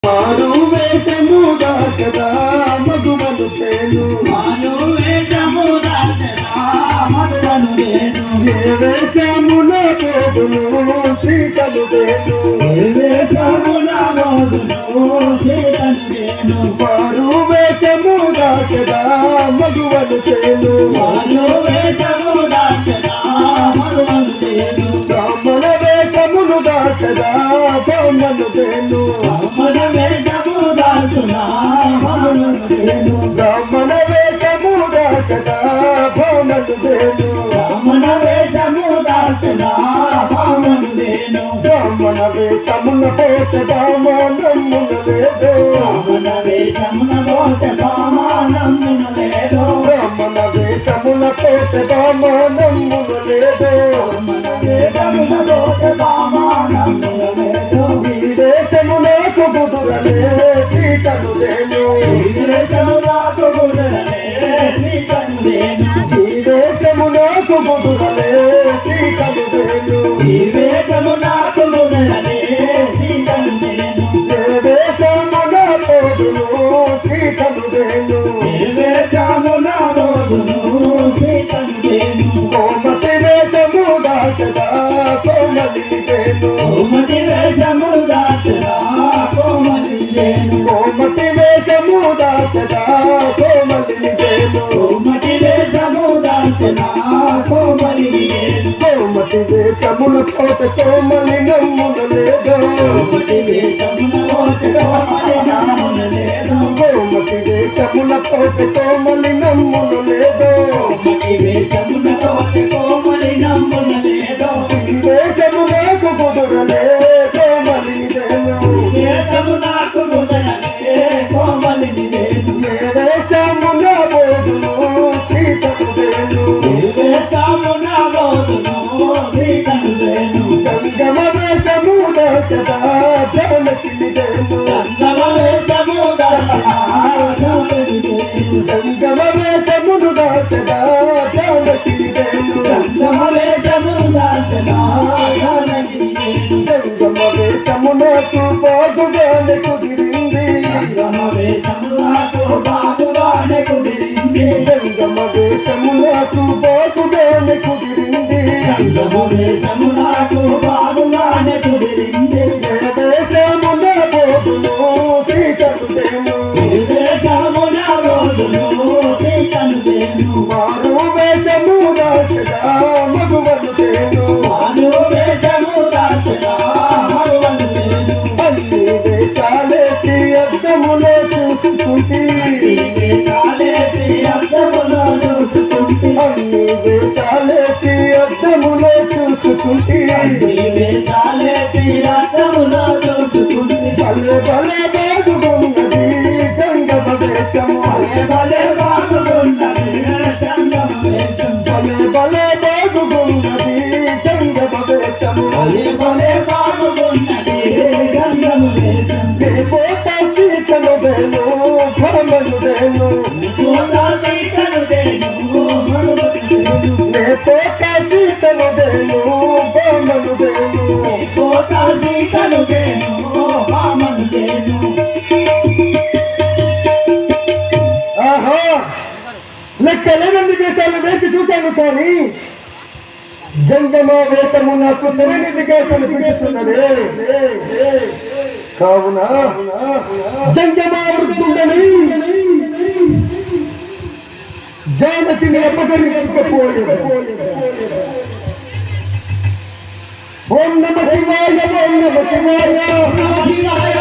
మారు వేషము దాచదా మగువను తేను మారు వేషము దాచదా మగువను తేను ఏ వేషమున పోదును సీతను తేను ఏ వేషమున పోదును సీతను తేను మారు వేషము దాచదా మగువను తేను మారు వేషము దాచదా మగువను తేను బ్రాహ్మణ వేషమును దాచదా బొమ్మను తేను బ్రాహ్మణ వేషము దాచునా మగువను తేను బ్రాహ్మణ వేషము దాచదా బొమ్మను తేను బ్రాహ్మణ వేషము దాచునా మగువను తేను బ్రాహ్మణ వేషమున పోత బామనమ్మున లేదు బ్రాహ్మణ వేషమున పోత బామనమ్మున లేదు బ్రాహ్మణ వేషమున పోత బామనమ్మున లేదు బ్రాహ్మణ వేషమున పోత బామనమ్మున లేదు ఈ దేశమునకు బుదురలే సీతను దేను ఈ దేశమునకు బుదురలే సీతను దేను ఈ దేశమునకు బుదురలే సీతను దేను ఈ దేశమునకు బుదురలే సీతను దేను ఏ దేశమున పోదును సీతను దేను ఏ దేశమున పోదును సీతను దేను కోమటి వేషము దాచదా కోమలిని దేను కోమటి వేషము దాచదా కోమలిని దేను కోమటి వేషము దాచదా కోమలిని దేను కోమటి వేషము దాచదా కోమలిని దేను కోమటి వేషమున పోత కోమలి నమ్మున లేదు కోమటి వేషమున పోత కోమలి నమ్మున లేదు కోమటి వేషమున పోత కోమలి నమ్మున లేదు కోమటి వేషమున పోత కోమలి నమ్మున లేదు ఈ వేషమునకు కుదురలే కోమలిని దేను వేషమునకు బుదరలే కోమలిని దేను ఏ వేషమున పోదును సీతను దేను ఏ వేషమున పోదును సీతను దేను సంగమ వేషము దాచదా జానకిని దేను సంగమ వేషము దాచదా జానకిని దేను సంగమ వేషమును దాచదా జానకిని దేను సంగమ వేషము దాచదా జానకిని దేను సంగమ వేషమునకు బాగుగానే కుదిరింది సంగమ వేషమునకు బాగుగానే కుదిరింది సంగమ వేషమునకు బాగుగానే కుదిరింది సంగమ వేషమునకు బాగుగానే కుదిరింది ఏ దేశమున పోదును సీతను దేను ఏ దేశమున పోదును సీతను దేను మారు వేషము దాచదా మగువను దేను మారు వేషము దాచదా మగువను దేను అన్ని వేషాలేసి అద్దములో చూసుకుంటే ఈ వేషాలేసి అద్దములో చూసుకుంటే అన్ని వేషాలేసి అద్దములో చూసుకుంటే ఈ వేషాలేసి అద్దములో చూసుకుంటే భలే భలే బాగున్నది గంగమ వేషము భలే భలే బాగున్నది సంగమ వేషం భలే భలే బాగున్నది గంగమ వేషము భలే భలే బాగున్నది సంగమ వేషం పోత సీతను దేను భ్రమను దేను పోతా సీతను దేను మరువను దేను పోత సీతను దేను భ్రమను దేను పోతా సీతను దేను వామను దేను ఆహా లెక్కలేనన్ని వేషాలు వేసి చూశాను కానీ జంగమ వేషము నాకు సరైనదిగా కనిపిస్తున్నదే కావున జంగమ వృద్ధుడని జానకిని అపహరించకపోయేది. ఓం నమ శివాయ ఓం నమ శివాయ శివాయ